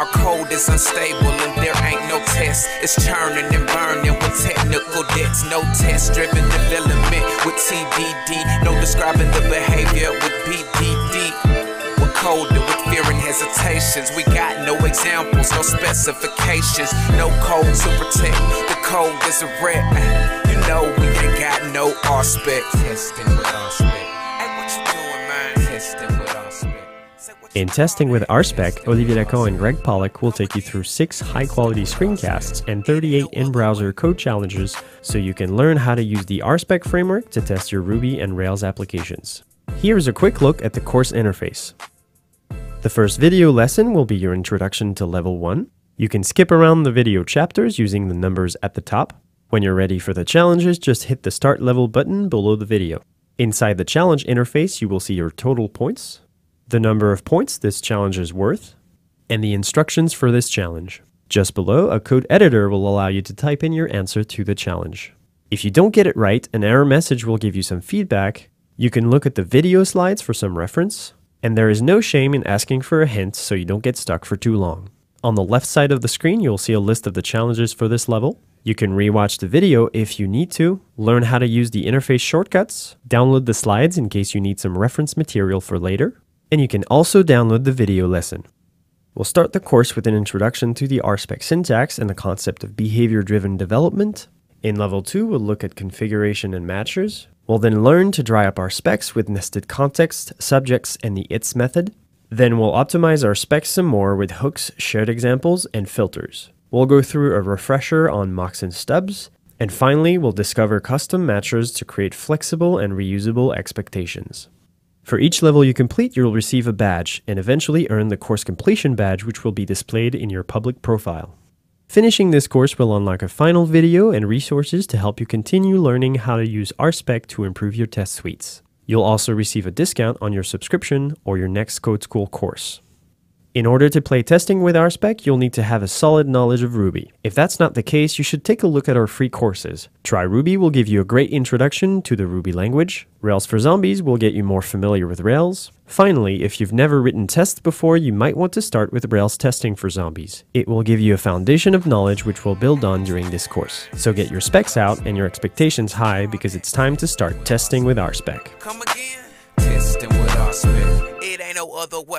Our code is unstable and there ain't no test. It's churning and burning with technical debts. No test-driven development with TDD. No describing the behavior with BDD. We're coded with fear and hesitations. We got no examples, no specifications. No code to protect. The code is a wreck. You know we ain't got no RSpec. Testing with RSpec. Hey, what you doing, man? Testing with RSpec. In Testing with RSpec, Olivier Lacan and Greg Pollock will take you through 6 high-quality screencasts and 38 in-browser code challenges so you can learn how to use the RSpec framework to test your Ruby and Rails applications. Here's a quick look at the course interface. The first video lesson will be your introduction to Level 1. You can skip around the video chapters using the numbers at the top. When you're ready for the challenges, just hit the Start Level button below the video. Inside the challenge interface, you will see your total points, the number of points this challenge is worth, and the instructions for this challenge. Just below, a code editor will allow you to type in your answer to the challenge. If you don't get it right, an error message will give you some feedback. You can look at the video slides for some reference, and there is no shame in asking for a hint so you don't get stuck for too long. On the left side of the screen, you'll see a list of the challenges for this level. You can rewatch the video if you need to, learn how to use the interface shortcuts, download the slides in case you need some reference material for later, and you can also download the video lesson. We'll start the course with an introduction to the RSpec syntax and the concept of behavior-driven development. In Level 2, we'll look at configuration and matchers. We'll then learn to dry up our specs with nested context, subjects, and the its method. Then we'll optimize our specs some more with hooks, shared examples, and filters. We'll go through a refresher on mocks and stubs. And finally, we'll discover custom matchers to create flexible and reusable expectations. For each level you complete, you'll receive a badge and eventually earn the course completion badge, which will be displayed in your public profile. Finishing this course will unlock a final video and resources to help you continue learning how to use RSpec to improve your test suites. You'll also receive a discount on your subscription or your next Code School course. In order to play Testing with RSpec, you'll need to have a solid knowledge of Ruby. If that's not the case, you should take a look at our free courses. Try Ruby will give you a great introduction to the Ruby language. Rails for Zombies will get you more familiar with Rails. Finally, if you've never written tests before, you might want to start with Rails Testing for Zombies. It will give you a foundation of knowledge which we'll build on during this course. So get your specs out and your expectations high because it's time to start testing with RSpec. Come again. Testing with RSpec. It ain't no other way.